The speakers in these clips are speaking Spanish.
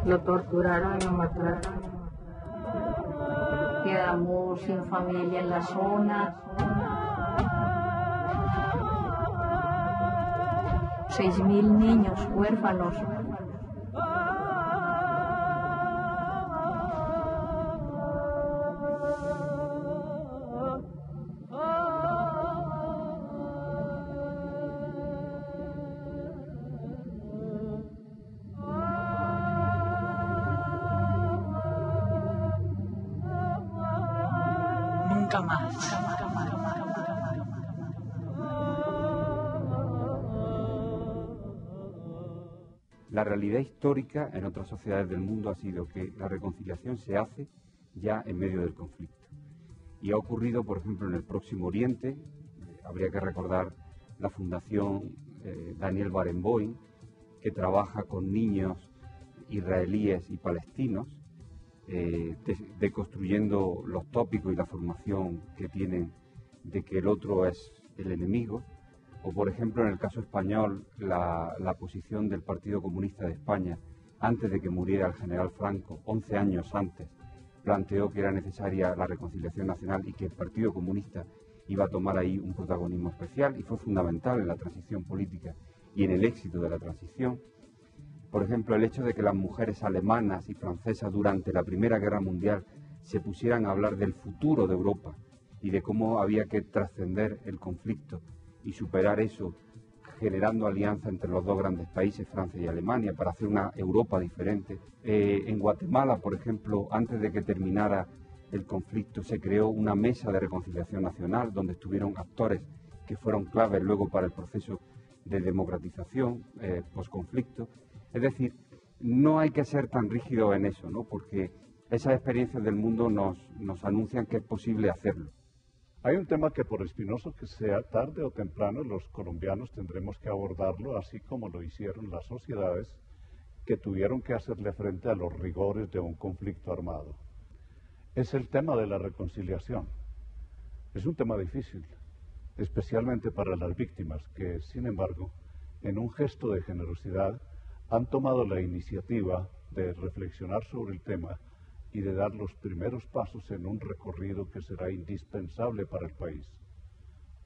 Lo torturaron y lo mataron. Quedamos sin familia en la zona. 6.000 niños huérfanos. Nunca más. La realidad histórica en otras sociedades del mundo ha sido que la reconciliación se hace ya en medio del conflicto. Y ha ocurrido, por ejemplo, en el Próximo Oriente. Habría que recordar la Fundación Daniel Barenboim, que trabaja con niños israelíes y palestinos, deconstruyendo los tópicos y la formación que tienen de que el otro es el enemigo. O, por ejemplo, en el caso español, la posición del Partido Comunista de España, antes de que muriera el general Franco, 11 años antes, planteó que era necesaria la reconciliación nacional y que el Partido Comunista iba a tomar ahí un protagonismo especial, y fue fundamental en la transición política y en el éxito de la transición. Por ejemplo, el hecho de que las mujeres alemanas y francesas durante la Primera Guerra Mundial se pusieran a hablar del futuro de Europa y de cómo había que trascender el conflicto y superar eso, generando alianza entre los dos grandes países, Francia y Alemania, para hacer una Europa diferente. En Guatemala, por ejemplo, antes de que terminara el conflicto, se creó una mesa de reconciliación nacional, donde estuvieron actores que fueron claves luego para el proceso de democratización posconflicto. Es decir, no hay que ser tan rígido en eso, ¿no? Porque esas experiencias del mundo nos anuncian que es posible hacerlo. Hay un tema que, por espinoso que sea, tarde o temprano los colombianos tendremos que abordarlo, así como lo hicieron las sociedades que tuvieron que hacerle frente a los rigores de un conflicto armado. Es el tema de la reconciliación. Es un tema difícil, especialmente para las víctimas, que, sin embargo, en un gesto de generosidad, han tomado la iniciativa de reflexionar sobre el tema y de dar los primeros pasos en un recorrido que será indispensable para el país.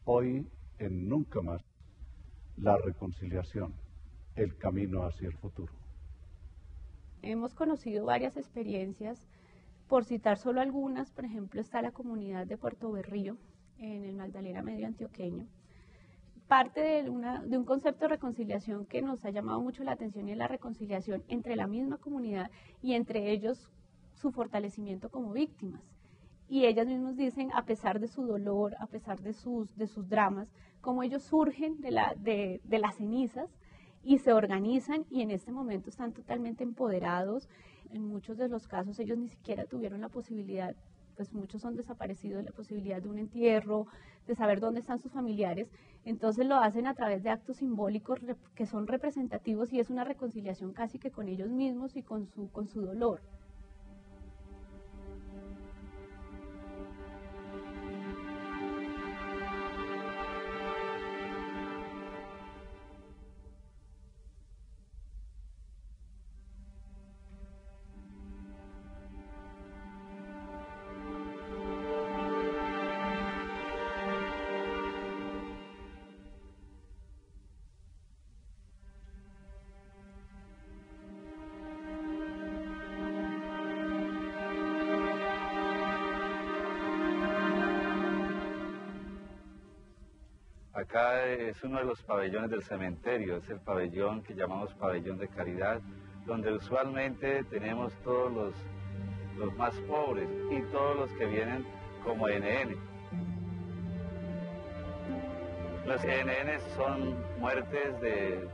Hoy, en Nunca Más, la reconciliación, el camino hacia el futuro. Hemos conocido varias experiencias, por citar solo algunas. Por ejemplo, está la comunidad de Puerto Berrío, en el Magdalena Medio antioqueño. Parte de un concepto de reconciliación que nos ha llamado mucho la atención es la reconciliación entre la misma comunidad y entre ellos su fortalecimiento como víctimas. Y ellas mismas dicen, a pesar de su dolor, a pesar de sus dramas, cómo ellos surgen de las cenizas y se organizan, y en este momento están totalmente empoderados. En muchos de los casos ellos ni siquiera tuvieron la posibilidad, pues muchos son desaparecidos, la posibilidad de un entierro, de saber dónde están sus familiares. Entonces lo hacen a través de actos simbólicos que son representativos, y es una reconciliación casi que con ellos mismos y con su dolor. Acá es uno de los pabellones del cementerio, es el pabellón que llamamos pabellón de caridad, donde usualmente tenemos todos los más pobres y todos los que vienen como NN. Los NN son muertes de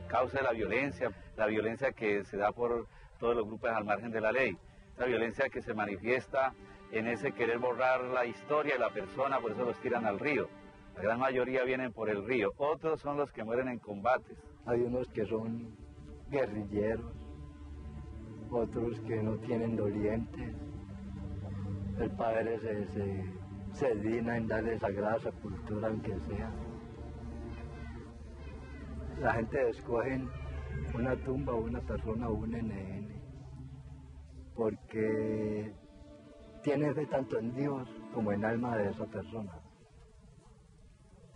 causa de la violencia que se da por todos los grupos al margen de la ley, la violencia que se manifiesta en ese querer borrar la historia de la persona, por eso los tiran al río. La gran mayoría vienen por el río, otros son los que mueren en combates. Hay unos que son guerrilleros, otros que no tienen dolientes. El padre se digna en darle sagrada sepultura, aunque sea. La gente escoge una tumba, una persona o un NN. porque tiene fe tanto en Dios como en el alma de esa persona.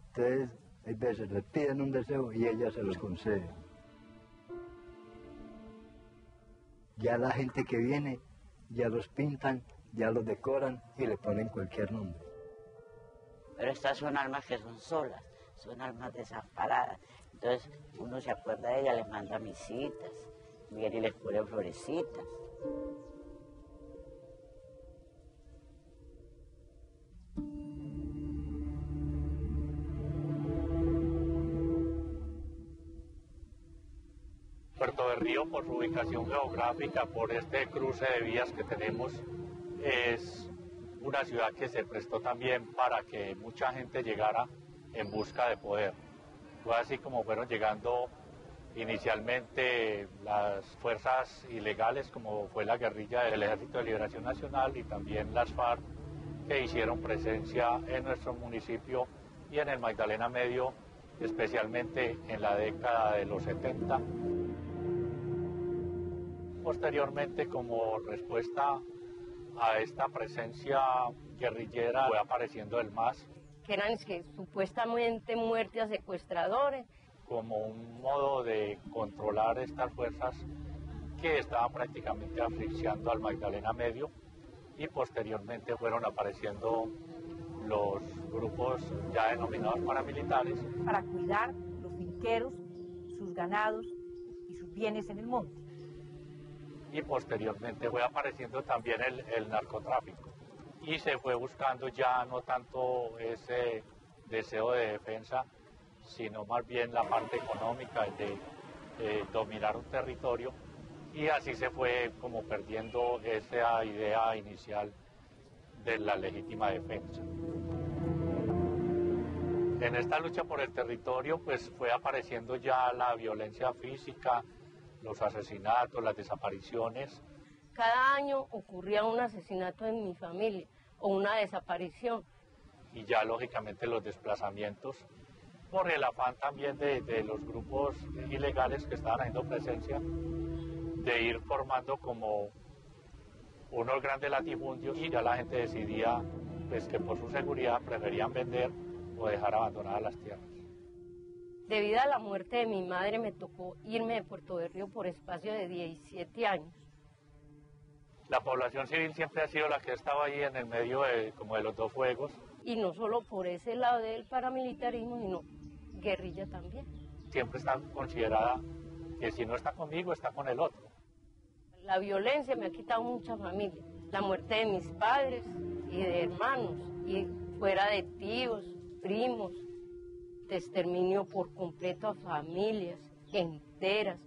Entonces, hay veces le piden un deseo y ella se los concede. Ya la gente que viene, ya los pintan, ya los decoran y le ponen cualquier nombre. Pero estas son almas que son solas, son almas desamparadas. Entonces uno se acuerda de ella, les manda misitas, viene y les pone florecitas. Puerto Berrío, por su ubicación geográfica, por este cruce de vías que tenemos, es una ciudad que se prestó también para que mucha gente llegara en busca de poder. Fue así como fueron llegando inicialmente las fuerzas ilegales, como fue la guerrilla del Ejército de Liberación Nacional y también las FARC, que hicieron presencia en nuestro municipio y en el Magdalena Medio, especialmente en la década de los 70. Posteriormente, como respuesta a esta presencia guerrillera, fue apareciendo el MAS. Que eran supuestamente muertes a secuestradores. Como un modo de controlar estas fuerzas que estaban prácticamente asfixiando al Magdalena Medio, y posteriormente fueron apareciendo los grupos ya denominados paramilitares. Para cuidar los finqueros, sus ganados y sus bienes en el monte. Y posteriormente fue apareciendo también el narcotráfico. Y se fue buscando ya no tanto ese deseo de defensa, sino más bien la parte económica de dominar un territorio, y así se fue como perdiendo esa idea inicial de la legítima defensa. En esta lucha por el territorio pues fue apareciendo ya la violencia física, los asesinatos, las desapariciones. Cada año ocurría un asesinato en mi familia o una desaparición. Y ya lógicamente los desplazamientos, por el afán también de los grupos ilegales que estaban haciendo presencia, de ir formando como unos grandes latifundios, y ya la gente decidía pues, que por su seguridad preferían vender o dejar abandonadas las tierras. Debido a la muerte de mi madre me tocó irme de Puerto Berrío por espacio de 17 años. La población civil siempre ha sido la que estaba ahí en el medio como de los dos fuegos. Y no solo por ese lado del paramilitarismo, sino guerrilla también. Siempre está considerada que si no está conmigo, está con el otro. La violencia me ha quitado mucha familia. La muerte de mis padres y de hermanos, y fuera de tíos, primos, de exterminio por completo a familias enteras,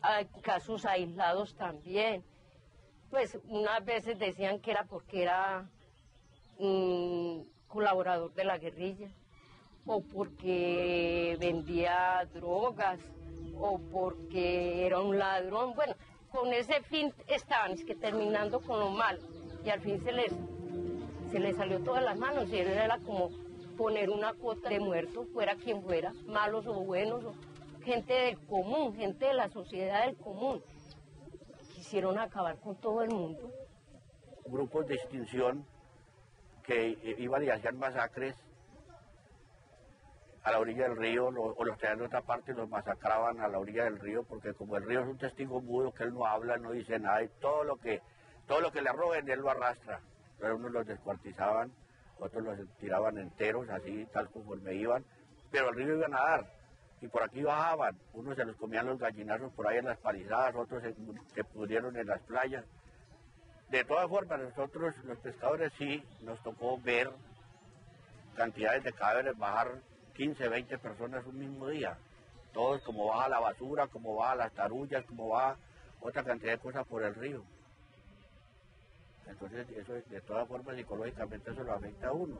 a casos aislados también. Pues unas veces decían que era porque era colaborador de la guerrilla, o porque vendía drogas, o porque era un ladrón. Bueno, con ese fin estaban, es que terminando con lo malo, y al fin se les salió todas las manos, y era como poner una cuota de muertos, fuera quien fuera, malos o buenos, o gente del común, gente de la sociedad del común. Quisieron acabar con todo el mundo. Grupos de extinción que iban y hacían masacres a la orilla del río, o los traían de otra parte y los masacraban a la orilla del río, porque como el río es un testigo mudo, que él no habla, no dice nada, y todo lo que le arrojen él lo arrastra. Entonces unos los descuartizaban, otros los tiraban enteros, así tal conforme iban, pero al río iban a dar, y por aquí bajaban, unos se los comían los gallinazos por ahí en las palizadas, otros se pudrieron en las playas. De todas formas, nosotros los pescadores sí nos tocó ver cantidades de cadáveres bajar 15, 20 personas un mismo día, todos como baja la basura, como baja las tarullas, como baja otra cantidad de cosas por el río. Entonces eso de todas formas psicológicamente eso lo afecta a uno.